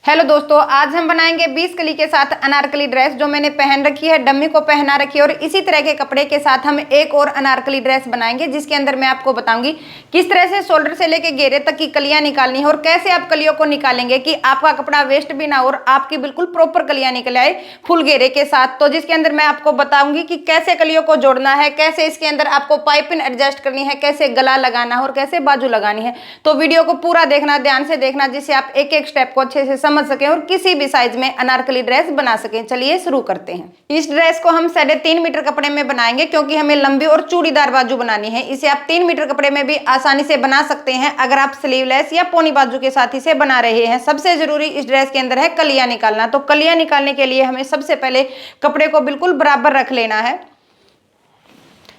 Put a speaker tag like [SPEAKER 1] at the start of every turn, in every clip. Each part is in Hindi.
[SPEAKER 1] हेलो दोस्तों, आज हम बनाएंगे 20 कली के साथ अनारकली ड्रेस जो मैंने पहन रखी है, डम्मी को पहना रखी है। और इसी तरह के कपड़े के साथ हम एक और अनारकली ड्रेस बनाएंगे जिसके अंदर मैं आपको बताऊंगी किस तरह से शोल्डर से लेके घेरे तक की कलियां निकालनी है और कैसे आप कलियों को निकालेंगे कि आपका कपड़ा वेस्ट भी ना हो और आपकी बिल्कुल प्रॉपर कलियां निकल आए फुल घेरे के साथ। तो जिसके अंदर मैं आपको बताऊंगी कि कैसे कलियों को जोड़ना है, कैसे इसके अंदर आपको पाइपिंग एडजस्ट करनी है, कैसे गला लगाना है और कैसे बाजू लगानी है। तो वीडियो को पूरा देखना, ध्यान से देखना, जिससे आप एक एक स्टेप को अच्छे से समझ सकें और किसी भी साइज में अनारकली ड्रेस बना सकें। चलिए शुरू करते हैं। इस ड्रेस को हम 3.5 मीटर कपड़े में बनाएंगे क्योंकि हमें लंबी और चूड़ीदार बाजू बनानी है। इसे आप 3 मीटर कपड़े में भी आसानी से बना सकते हैं अगर आप स्लीवलेस या पोनी बाजू के साथ इसे बना रहे हैं। सबसे जरूरी इस ड्रेस के अंदर है कलियां निकालना। तो कलियां निकालने के लिए हमें सबसे पहले कपड़े को बिल्कुल बराबर रख लेना है।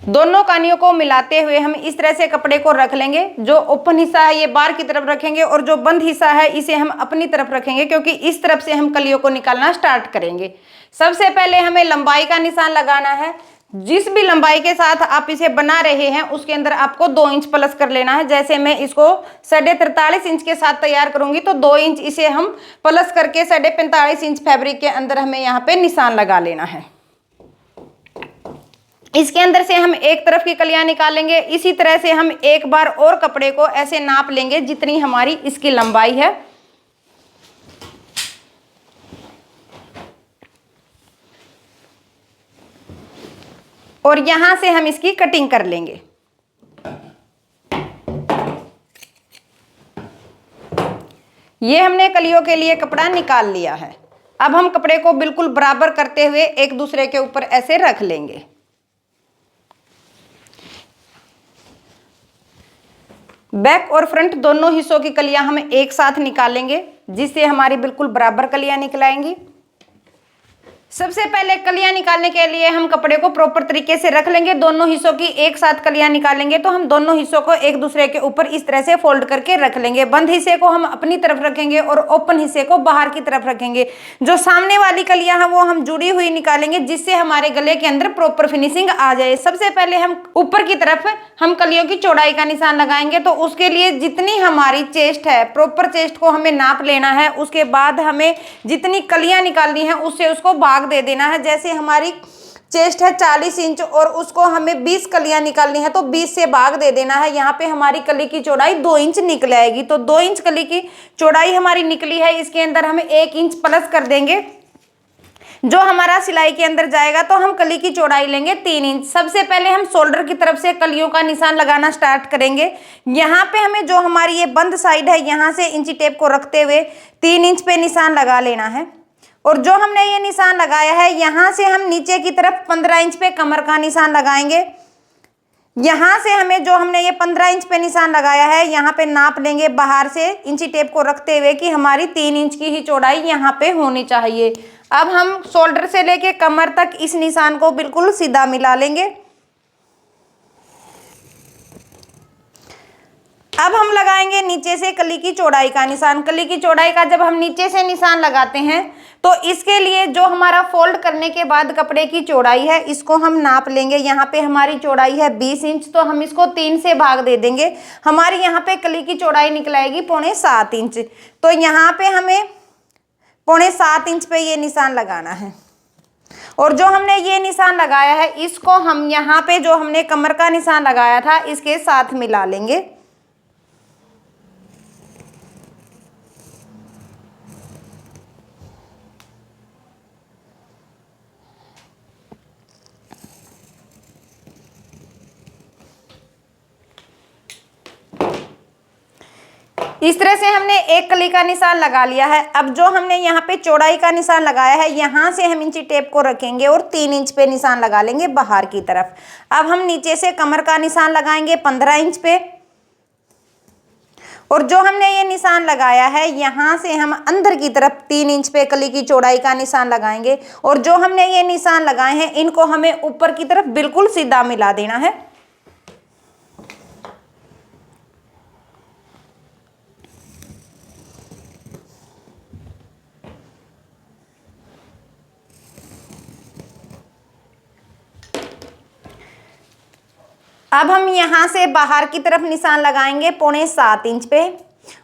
[SPEAKER 1] दोनों कानियों को मिलाते हुए हम इस तरह से कपड़े को रख लेंगे। जो ओपन हिस्सा है ये बाहर की तरफ रखेंगे और जो बंद हिस्सा है इसे हम अपनी तरफ रखेंगे क्योंकि इस तरफ से हम कलियों को निकालना स्टार्ट करेंगे। सबसे पहले हमें लंबाई का निशान लगाना है। जिस भी लंबाई के साथ आप इसे बना रहे हैं उसके अंदर आपको 2 इंच प्लस कर लेना है। जैसे मैं इसको 43.5 इंच के साथ तैयार करूंगी तो 2 इंच इसे हम प्लस करके 45.5 इंच फैब्रिक के अंदर हमें यहाँ पे निशान लगा लेना है। इसके अंदर से हम एक तरफ की कलियां निकालेंगे। इसी तरह से हम एक बार और कपड़े को ऐसे नाप लेंगे जितनी हमारी इसकी लंबाई है। और यहां से हम इसकी कटिंग कर लेंगे। ये हमने कलियों के लिए कपड़ा निकाल लिया है। अब हम कपड़े को बिल्कुल बराबर करते हुए एक दूसरे के ऊपर ऐसे रख लेंगे। बैक और फ्रंट दोनों हिस्सों की कलियां हम एक साथ निकालेंगे जिससे हमारी बिल्कुल बराबर कलियां निकल आएंगी। सबसे पहले कलियां निकालने के लिए हम कपड़े को प्रॉपर तरीके से रख लेंगे। दोनों हिस्सों की एक साथ कलियां निकालेंगे तो हम दोनों हिस्सों को एक दूसरे के ऊपर इस तरह से फोल्ड करके रख लेंगे। बंद हिस्से को हम अपनी तरफ रखेंगे और ओपन हिस्से को बाहर की तरफ रखेंगे। जो सामने वाली कलियां हैं वो हम जुड़ी हुई निकालेंगे जिससे हमारे गले के अंदर प्रॉपर फिनिशिंग आ जाए। सबसे पहले हम ऊपर की तरफ हम कलियों की चौड़ाई का निशान लगाएंगे। तो उसके लिए जितनी हमारी चेस्ट है प्रॉपर चेस्ट को हमें नाप लेना है। उसके बाद हमें जितनी कलियां निकालनी है उससे उसको भाग दे देना है। जैसे हमारी चेस्ट है 40 इंच और उसको हमें 20 कलियां निकालनी है तो 20 से भाग दे देना है। यहाँ पे हमारी कली की चौड़ाई 2 इंच निकल आएगी। तो 2 इंच कली की चौड़ाई हमारी निकली है। इसके अंदर हमें 1 इंच प्लस कर देंगे जो हमारा सिलाई के अंदर जाएगा। तो हम कली की चौड़ाई लेंगे 3 इंच। सबसे पहले हम शोल्डर की तरफ से कलियों का निशान लगाना स्टार्ट करेंगे। यहाँ पे हमें जो हमारी ये बंद साइड है यहाँ से इंची टेप को रखते हुए 3 इंच पे निशान लगा लेना है। और जो हमने ये निशान लगाया है यहाँ से हम नीचे की तरफ 15 इंच पे कमर का निशान लगाएंगे। यहाँ से हमें जो हमने ये 15 इंच पे निशान लगाया है यहाँ पे नाप लेंगे बाहर से इंची टेप को रखते हुए कि हमारी 3 इंच की ही चौड़ाई यहाँ पे होनी चाहिए। अब हम शोल्डर से लेके कमर तक इस निशान को बिल्कुल सीधा मिला लेंगे। अब हम लगाएंगे नीचे से कली की चौड़ाई का निशान। कली की चौड़ाई का जब हम नीचे से निशान लगाते हैं तो इसके लिए जो हमारा फोल्ड करने के बाद कपड़े की चौड़ाई है इसको हम नाप लेंगे। यहाँ पे हमारी चौड़ाई है 20 इंच तो हम इसको 3 से भाग दे देंगे। हमारी यहाँ पे कली की चौड़ाई निकल आएगी 6.25 इंच। तो यहाँ पे हमें 6.25 इंच पे ये निशान लगाना है। और जो हमने ये निशान लगाया है इसको हम यहाँ पे जो हमने कमर का निशान लगाया था इसके साथ मिला लेंगे। इस तरह से हमने एक कली का निशान लगा लिया है। अब जो हमने यहाँ पे चौड़ाई का निशान लगाया है यहाँ से हम इंची टेप को रखेंगे और 3 इंच पे निशान लगा लेंगे बाहर की तरफ। अब हम नीचे से कमर का निशान लगाएंगे 15 इंच पे। और जो हमने ये निशान लगाया है यहाँ से हम अंदर की तरफ 3 इंच पे कली की चौड़ाई का निशान लगाएंगे। और जो हमने ये निशान लगाए हैं इनको हमें ऊपर की तरफ बिल्कुल सीधा मिला देना है। अब हम यहाँ से बाहर की तरफ निशान लगाएंगे 6.25 इंच पे।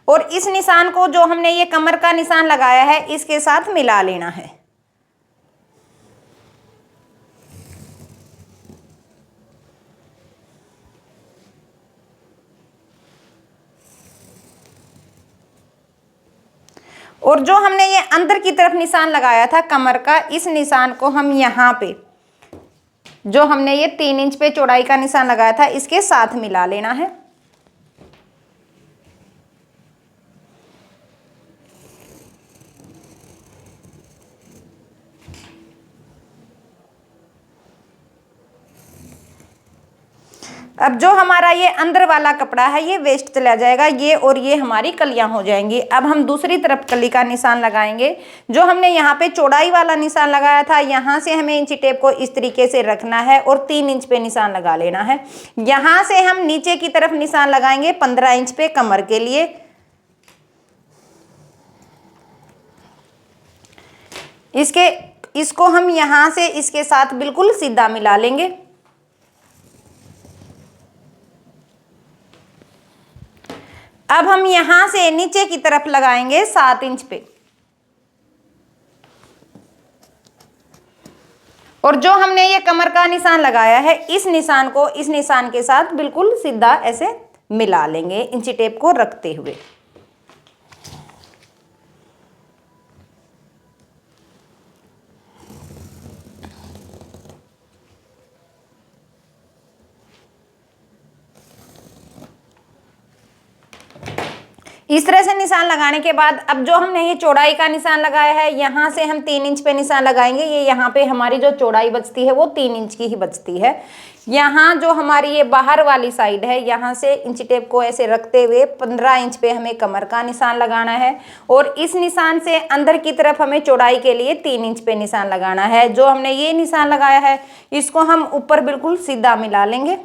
[SPEAKER 1] और इस निशान को जो हमने ये कमर का निशान लगाया है इसके साथ मिला लेना है। और जो हमने ये अंदर की तरफ निशान लगाया था कमर का, इस निशान को हम यहाँ पे जो हमने ये 3 इंच पे चौड़ाई का निशान लगाया था इसके साथ मिला लेना है। अब जो हमारा ये अंदर वाला कपड़ा है ये वेस्ट चला जाएगा, ये और ये हमारी कलियां हो जाएंगी। अब हम दूसरी तरफ कली का निशान लगाएंगे। जो हमने यहाँ पे चौड़ाई वाला निशान लगाया था, यहाँ से हमें इंची टेप को इस तरीके से रखना है और 3 इंच पे निशान लगा लेना है। यहाँ से हम नीचे की तरफ निशान लगाएंगे 15 इंच पे कमर के लिए। इसको हम यहाँ से इसके साथ बिल्कुल सीधा मिला लेंगे। अब हम यहां से नीचे की तरफ लगाएंगे 7 इंच पे, और जो हमने ये कमर का निशान लगाया है इस निशान को इस निशान के साथ बिल्कुल सीधा ऐसे मिला लेंगे इंची टेप को रखते हुए। इस तरह से निशान लगाने के बाद अब जो हमने ये चौड़ाई का निशान लगाया है यहाँ से हम 3 इंच पे निशान लगाएंगे। ये यहाँ पे हमारी जो चौड़ाई बचती है वो 3 इंच की ही बचती है। यहाँ जो हमारी ये बाहर वाली साइड है यहाँ से इंची टेप को ऐसे रखते हुए 15 इंच पे हमें कमर का निशान लगाना है, और इस निशान से अंदर की तरफ हमें चौड़ाई के लिए 3 इंच पे निशान लगाना है। जो हमने ये निशान लगाया है इसको हम ऊपर बिल्कुल सीधा मिला लेंगे।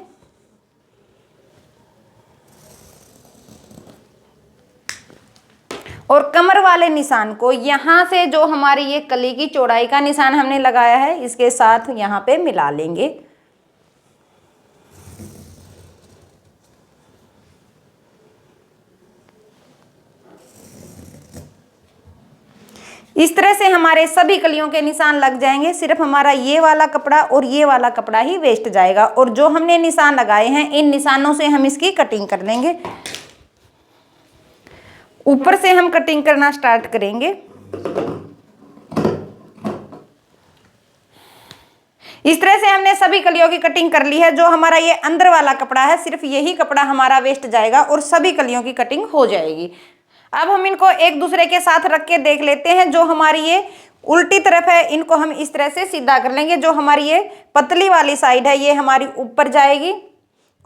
[SPEAKER 1] और कमर वाले निशान को यहाँ से जो हमारी ये कली की चौड़ाई का निशान हमने लगाया है इसके साथ यहाँ पे मिला लेंगे। इस तरह से हमारे सभी कलियों के निशान लग जाएंगे। सिर्फ हमारा ये वाला कपड़ा और ये वाला कपड़ा ही वेस्ट जाएगा, और जो हमने निशान लगाए हैं इन निशानों से हम इसकी कटिंग कर लेंगे। ऊपर से हम कटिंग करना स्टार्ट करेंगे। इस तरह से हमने सभी कलियों की कटिंग कर ली है। जो हमारा ये अंदर वाला कपड़ा है सिर्फ यही कपड़ा हमारा वेस्ट जाएगा और सभी कलियों की कटिंग हो जाएगी। अब हम इनको एक दूसरे के साथ रख के देख लेते हैं। जो हमारी ये उल्टी तरफ है इनको हम इस तरह से सीधा कर लेंगे। जो हमारी ये पतली वाली साइड है ये हमारी ऊपर जाएगी,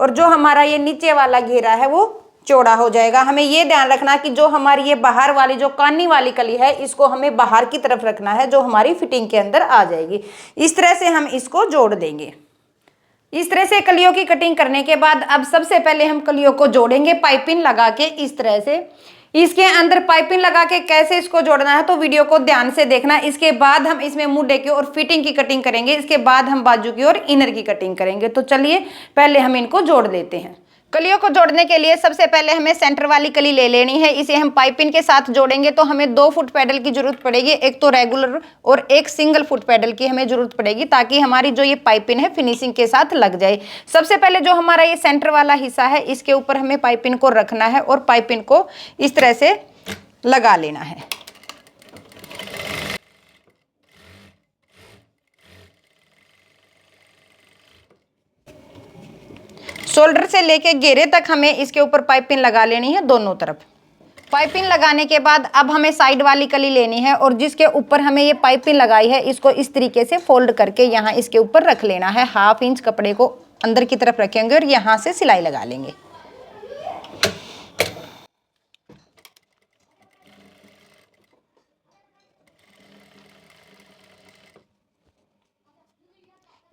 [SPEAKER 1] और जो हमारा ये नीचे वाला घेरा है वो चौड़ा हो जाएगा। हमें ये ध्यान रखना कि जो हमारी ये बाहर वाली जो कानी वाली कली है इसको हमें बाहर की तरफ रखना है, जो हमारी फिटिंग के अंदर आ जाएगी। इस तरह से हम इसको जोड़ देंगे। इस तरह से कलियों की कटिंग करने के बाद अब सबसे पहले हम कलियों को जोड़ेंगे पाइपिंग लगा के। इस तरह से इसके अंदर पाइपिंग लगा के कैसे इसको जोड़ना है तो वीडियो को ध्यान से देखना। इसके बाद हम इसमें मुंडे की और फिटिंग की कटिंग करेंगे। इसके बाद हम बाजू की और इनर की कटिंग करेंगे। तो चलिए पहले हम इनको जोड़ लेते हैं। कलियों को जोड़ने के लिए सबसे पहले हमें सेंटर वाली कली ले लेनी है। इसे हम पाइपिंग के साथ जोड़ेंगे तो हमें 2 फुट पैडल की जरूरत पड़ेगी। एक तो रेगुलर और एक सिंगल फुट पैडल की हमें जरूरत पड़ेगी, ताकि हमारी जो ये पाइपिंग है फिनिशिंग के साथ लग जाए। सबसे पहले जो हमारा ये सेंटर वाला हिस्सा है इसके ऊपर हमें पाइपिंग को रखना है और पाइपिंग को इस तरह से लगा लेना है। शोल्डर से लेके घेरे तक हमें इसके ऊपर पाइपिंग लगा लेनी है दोनों तरफ। पाइपिंग लगाने के बाद अब हमें साइड वाली कली लेनी है और जिसके ऊपर हमें ये पाइपिंग लगाई है इसको इस तरीके से फोल्ड करके यहाँ इसके ऊपर रख लेना है। 1/2 इंच कपड़े को अंदर की तरफ रखेंगे और यहाँ से सिलाई लगा लेंगे।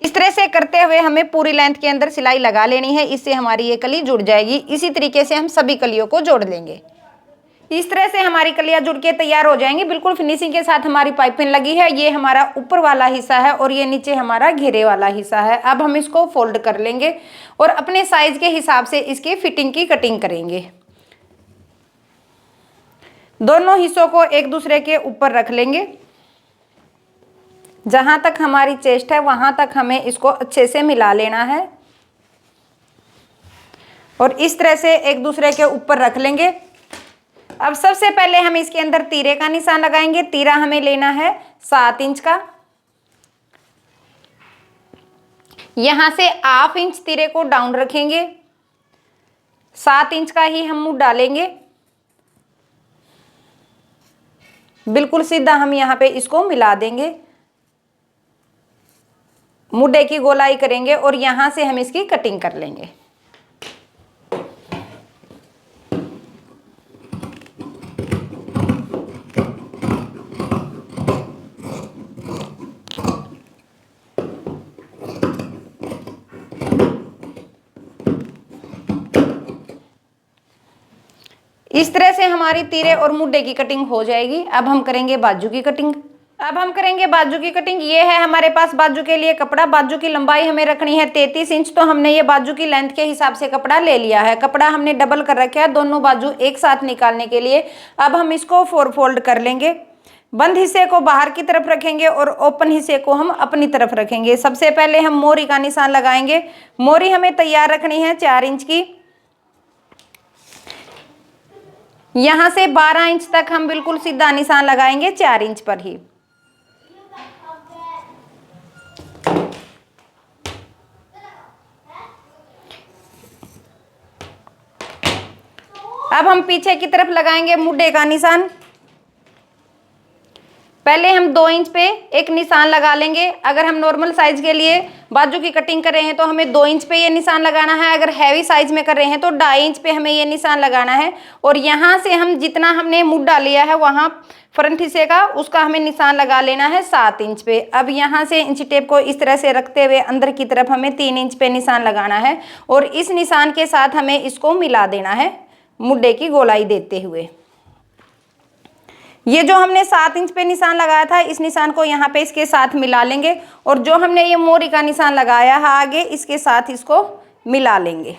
[SPEAKER 1] इस तरह से करते हुए हमें पूरी लेंथ के अंदर सिलाई लगा लेनी है। इससे हमारी ये कली जुड़ जाएगी। इसी तरीके से हम सभी कलियों को जोड़ लेंगे। इस तरह से हमारी कलियां जुड़ के तैयार हो जाएंगी। बिल्कुल फिनिशिंग के साथ हमारी पाइपिंग लगी है। ये हमारा ऊपर वाला हिस्सा है और ये नीचे हमारा घेरे वाला हिस्सा है। अब हम इसको फोल्ड कर लेंगे और अपने साइज के हिसाब से इसकी फिटिंग की कटिंग करेंगे। दोनों हिस्सों को एक दूसरे के ऊपर रख लेंगे। जहां तक हमारी चेस्ट है वहां तक हमें इसको अच्छे से मिला लेना है और इस तरह से एक दूसरे के ऊपर रख लेंगे। अब सबसे पहले हम इसके अंदर तीरे का निशान लगाएंगे। तीरा हमें लेना है 7 इंच का। यहां से 1/2 इंच तीरे को डाउन रखेंगे, 7 इंच का ही हम मुंह डालेंगे। बिल्कुल सीधा हम यहां पे इसको मिला देंगे, मुड्डे की गोलाई करेंगे और यहां से हम इसकी कटिंग कर लेंगे। इस तरह से हमारी तीरे और मुड्डे की कटिंग हो जाएगी। अब हम करेंगे बाजू की कटिंग। ये है हमारे पास बाजू के लिए कपड़ा। बाजू की लंबाई हमें रखनी है 33 इंच। तो हमने ये बाजू की लेंथ के हिसाब से कपड़ा ले लिया है। कपड़ा हमने डबल कर रखा है दोनों बाजू एक साथ निकालने के लिए। अब हम इसको 4 फोल्ड कर लेंगे। बंद हिस्से को बाहर की तरफ रखेंगे और ओपन हिस्से को हम अपनी तरफ रखेंगे। सबसे पहले हम मोरी का निशान लगाएंगे। मोरी हमें तैयार रखनी है 4 इंच की। यहां से 12 इंच तक हम बिल्कुल सीधा निशान लगाएंगे 4 इंच पर ही। अब हम पीछे की तरफ लगाएंगे मुड्डे का निशान। पहले हम 2 इंच पे एक निशान लगा लेंगे। अगर हम नॉर्मल साइज के लिए बाजू की कटिंग कर रहे हैं तो हमें 2 इंच पे ये निशान लगाना है। अगर हैवी साइज में कर रहे हैं तो 2.5 इंच पे हमें ये निशान लगाना है। और यहाँ से हम जितना हमने मुड्डा लिया है वहाँ फ्रंट हिस्से का उसका हमें निशान लगा लेना है 7 इंच पे। अब यहाँ से इंची टेप को इस तरह से रखते हुए अंदर की तरफ हमें 3 इंच पे निशान लगाना है और इस निशान के साथ हमें इसको मिला देना है मुड्डे की गोलाई देते हुए। ये जो हमने 7 इंच पे निशान लगाया था इस निशान को यहाँ पे इसके साथ मिला लेंगे और जो हमने ये मोरी का निशान लगाया है आगे इसके साथ इसको मिला लेंगे।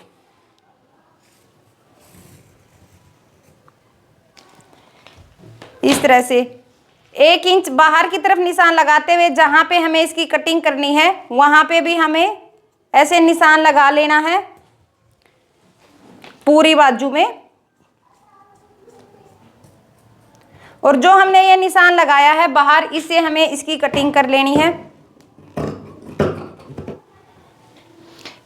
[SPEAKER 1] इस तरह से 1 इंच बाहर की तरफ निशान लगाते हुए जहां पे हमें इसकी कटिंग करनी है वहां पे भी हमें ऐसे निशान लगा लेना है पूरी बाजू में। और जो हमने ये निशान लगाया है बाहर इससे हमें इसकी कटिंग कर लेनी है।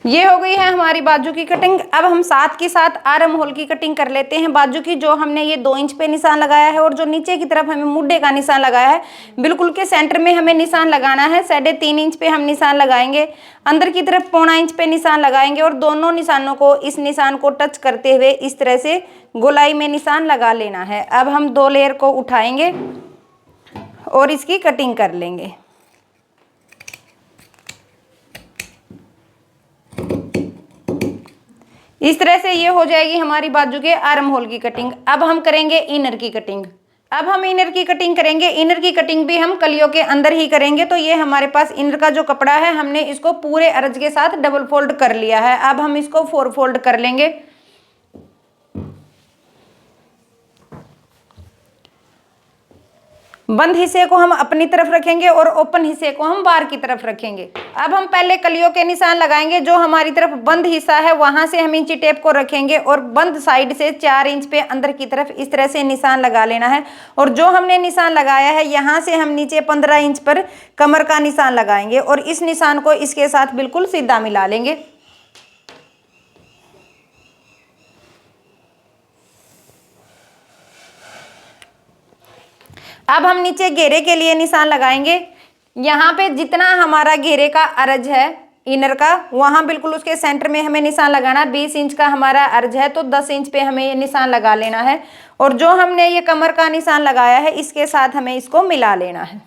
[SPEAKER 1] ये हो गई है हमारी बाजू की कटिंग। अब हम साथ के साथ आर्म होल की कटिंग कर लेते हैं बाजू की। जो हमने ये 2 इंच पे निशान लगाया है और जो नीचे की तरफ हमें मुड्डे का निशान लगाया है बिल्कुल के सेंटर में हमें निशान लगाना है। 3.5 इंच पे हम निशान लगाएंगे। अंदर की तरफ 1.25 इंच पे निशान लगाएंगे और दोनों निशानों को इस निशान को टच करते हुए इस तरह से गोलाई में निशान लगा लेना है। अब हम 2 लेयर को उठाएंगे और इसकी कटिंग कर लेंगे। इस तरह से ये हो जाएगी हमारी बाजू के आर्म होल की कटिंग। अब हम करेंगे इनर की कटिंग। इनर की कटिंग भी हम कलियों के अंदर ही करेंगे। तो ये हमारे पास इनर का जो कपड़ा है हमने इसको पूरे अर्ज के साथ डबल फोल्ड कर लिया है। अब हम इसको 4 फोल्ड कर लेंगे। बंद हिस्से को हम अपनी तरफ रखेंगे और ओपन हिस्से को हम बाहर की तरफ रखेंगे। अब हम पहले कलियों के निशान लगाएंगे। जो हमारी तरफ बंद हिस्सा है वहां से हम इंची टेप को रखेंगे और बंद साइड से 4 इंच पे अंदर की तरफ इस तरह से निशान लगा लेना है। और जो हमने निशान लगाया है यहाँ से हम नीचे 15 इंच पर कमर का निशान लगाएंगे और इस निशान को इसके साथ बिल्कुल सीधा मिला लेंगे। अब हम नीचे घेरे के लिए निशान लगाएंगे। यहाँ पे जितना हमारा घेरे का अर्ज है इनर का वहाँ बिल्कुल उसके सेंटर में हमें निशान लगाना। 20 इंच का हमारा अर्ज है तो 10 इंच पे हमें ये निशान लगा लेना है। और जो हमने ये कमर का निशान लगाया है इसके साथ हमें इसको मिला लेना है।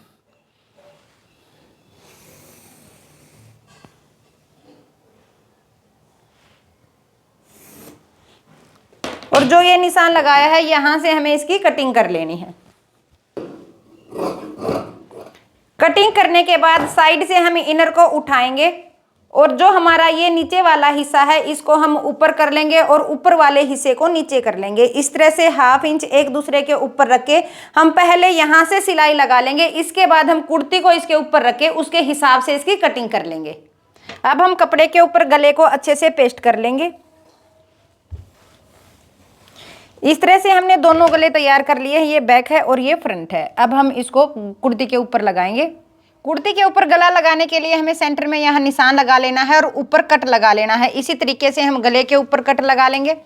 [SPEAKER 1] और जो ये निशान लगाया है यहाँ से हमें इसकी कटिंग कर लेनी है। कटिंग करने के बाद साइड से हम इनर को उठाएंगे और जो हमारा ये नीचे वाला हिस्सा है इसको हम ऊपर कर लेंगे और ऊपर वाले हिस्से को नीचे कर लेंगे। इस तरह से 1/2 इंच एक दूसरे के ऊपर रख के हम पहले यहाँ से सिलाई लगा लेंगे। इसके बाद हम कुर्ती को इसके ऊपर रख के उसके हिसाब से इसकी कटिंग कर लेंगे। अब हम कपड़े के ऊपर गले को अच्छे से पेस्ट कर लेंगे। इस तरह से हमने दोनों गले तैयार कर लिए हैं। ये बैक है और ये फ्रंट है। अब हम इसको कुर्ती के ऊपर लगाएंगे। कुर्ती के ऊपर गला लगाने के लिए हमें सेंटर में यहाँ निशान लगा लेना है और ऊपर कट लगा लेना है। इसी तरीके से हम गले के ऊपर कट लगा लेंगे।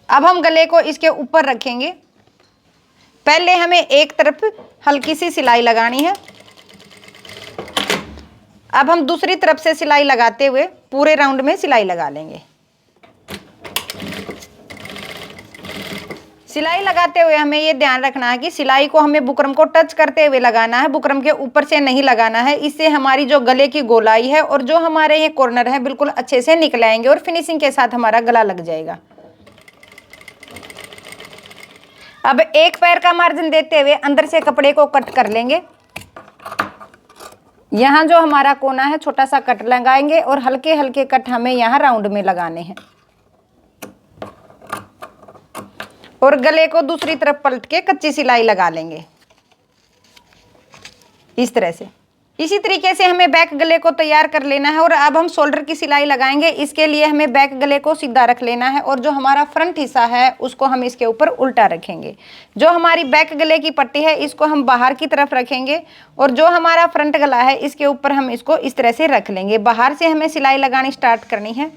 [SPEAKER 1] अब हम गले को इसके ऊपर रखेंगे। पहले हमें एक तरफ हल्की सी सिलाई लगानी है। अब हम दूसरी तरफ से सिलाई लगाते हुए पूरे राउंड में सिलाई लगा लेंगे। सिलाई लगाते हुए हमें ये ध्यान रखना है कि सिलाई को हमें बुकरम को टच करते हुए लगाना है, बुकरम के ऊपर से नहीं लगाना है। इससे हमारी जो गले की गोलाई है और जो हमारे ये कॉर्नर है बिल्कुल अच्छे से निकल आएंगे और फिनिशिंग के साथ हमारा गला लग जाएगा। अब एक पैर का मार्जिन देते हुए अंदर से कपड़े को कट कर लेंगे। यहाँ जो हमारा कोना है छोटा सा कट लगाएंगे और हल्के हल्के कट हमें यहाँ राउंड में लगाने हैं और गले को दूसरी तरफ पलट के कच्ची सिलाई लगा लेंगे इस तरह से। इसी तरीके से हमें बैक गले को तैयार कर लेना है और अब हम शोल्डर की सिलाई लगाएंगे। इसके लिए हमें बैक गले को सीधा रख लेना है और जो हमारा फ्रंट हिस्सा है उसको हम इसके ऊपर उल्टा रखेंगे। जो हमारी बैक गले की पट्टी है इसको हम बाहर की तरफ रखेंगे और जो हमारा फ्रंट गला है इसके ऊपर हम इसको इस तरह से रख लेंगे। बाहर से हमें सिलाई लगानी स्टार्ट करनी है।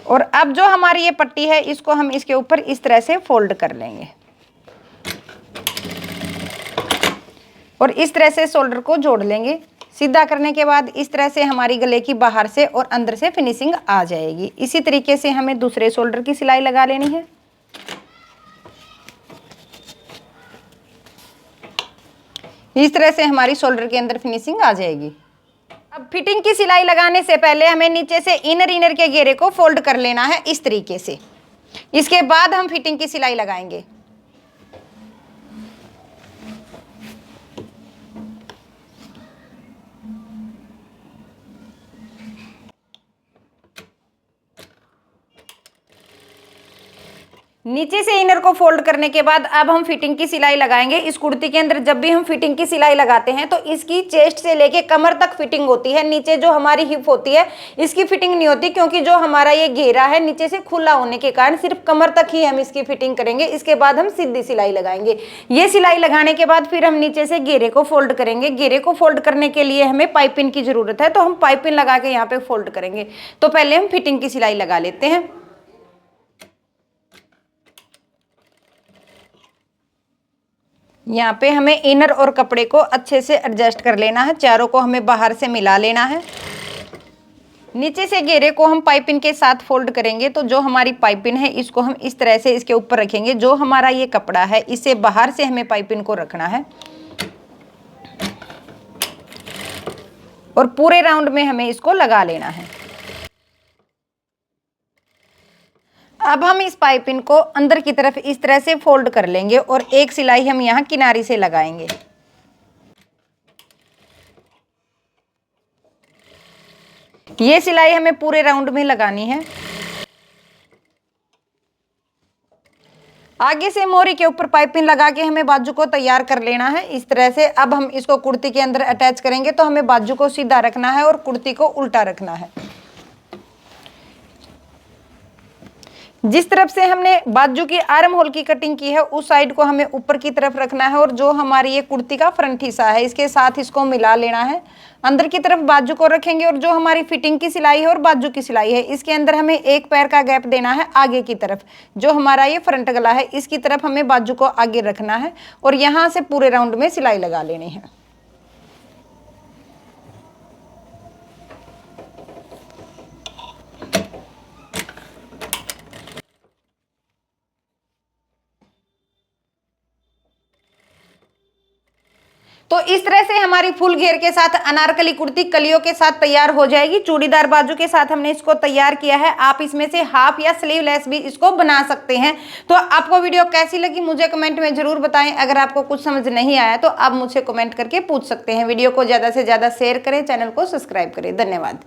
[SPEAKER 1] और अब जो हमारी ये पट्टी है इसको हम इसके ऊपर इस तरह से फोल्ड कर लेंगे और इस तरह से शोल्डर को जोड़ लेंगे। सीधा करने के बाद इस तरह से हमारी गले की बाहर से और अंदर से फिनिशिंग आ जाएगी। इसी तरीके से हमें दूसरे शोल्डर की सिलाई लगा लेनी है। इस तरह से हमारी शोल्डर के अंदर फिनिशिंग आ जाएगी। अब फिटिंग की सिलाई लगाने से पहले हमें नीचे से इनर के घेरे को फोल्ड कर लेना है इस तरीके से। इसके बाद हम फिटिंग की सिलाई लगाएंगे। नीचे से इनर को फोल्ड करने के बाद अब हम फिटिंग की सिलाई लगाएंगे। इस कुर्ती के अंदर जब भी हम फिटिंग की सिलाई लगाते हैं तो इसकी चेस्ट से लेके कमर तक फिटिंग होती है। नीचे जो हमारी हिप होती है इसकी फिटिंग नहीं होती, क्योंकि जो हमारा ये घेरा है नीचे से खुला होने के कारण सिर्फ कमर तक ही हम इसकी फिटिंग करेंगे। इसके बाद हम सीधी सिलाई लगाएंगे। ये सिलाई लगाने के बाद फिर हम नीचे से घेरे को फोल्ड करेंगे। घेरे को फोल्ड करने के लिए हमें पाइपिंग की जरूरत है, तो हम पाइपिंग लगा के यहाँ पे फोल्ड करेंगे। तो पहले हम फिटिंग की सिलाई लगा लेते हैं। यहाँ पे हमें इनर और कपड़े को अच्छे से एडजस्ट कर लेना है। चारों को हमें बाहर से मिला लेना है। नीचे से घेरे को हम पाइपिंग के साथ फोल्ड करेंगे। तो जो हमारी पाइपिंग है इसको हम इस तरह से इसके ऊपर रखेंगे। जो हमारा ये कपड़ा है इसे बाहर से हमें पाइपिंग को रखना है और पूरे राउंड में हमें इसको लगा लेना है। अब हम इस पाइपिंग को अंदर की तरफ इस तरह से फोल्ड कर लेंगे और एक सिलाई हम यहाँ किनारे से लगाएंगे। ये सिलाई हमें पूरे राउंड में लगानी है। आगे से मोरी के ऊपर पाइपिंग लगा के हमें बाजू को तैयार कर लेना है इस तरह से। अब हम इसको कुर्ती के अंदर अटैच करेंगे। तो हमें बाजू को सीधा रखना है और कुर्ती को उल्टा रखना है। जिस तरफ से हमने बाजू की आर्म होल की कटिंग की है उस साइड को हमें ऊपर की तरफ रखना है और जो हमारी ये कुर्ती का फ्रंट हिस्सा है इसके साथ इसको मिला लेना है। अंदर की तरफ बाजू को रखेंगे और जो हमारी फिटिंग की सिलाई है और बाजू की सिलाई है इसके अंदर हमें एक पैर का गैप देना है आगे की तरफ। जो हमारा ये फ्रंट गला है इसकी तरफ हमें बाजू को आगे रखना है और यहाँ से पूरे राउंड में सिलाई लगा लेनी है। तो इस तरह से हमारी फुल घेर के साथ अनारकली कुर्ती कलियों के साथ तैयार हो जाएगी। चूड़ीदार बाजू के साथ हमने इसको तैयार किया है। आप इसमें से हाफ या स्लीवलेस भी इसको बना सकते हैं। तो आपको वीडियो कैसी लगी मुझे कमेंट में जरूर बताएं। अगर आपको कुछ समझ नहीं आया तो आप मुझसे कमेंट करके पूछ सकते हैं। वीडियो को ज्यादा से ज्यादा शेयर करें, चैनल को सब्सक्राइब करें। धन्यवाद।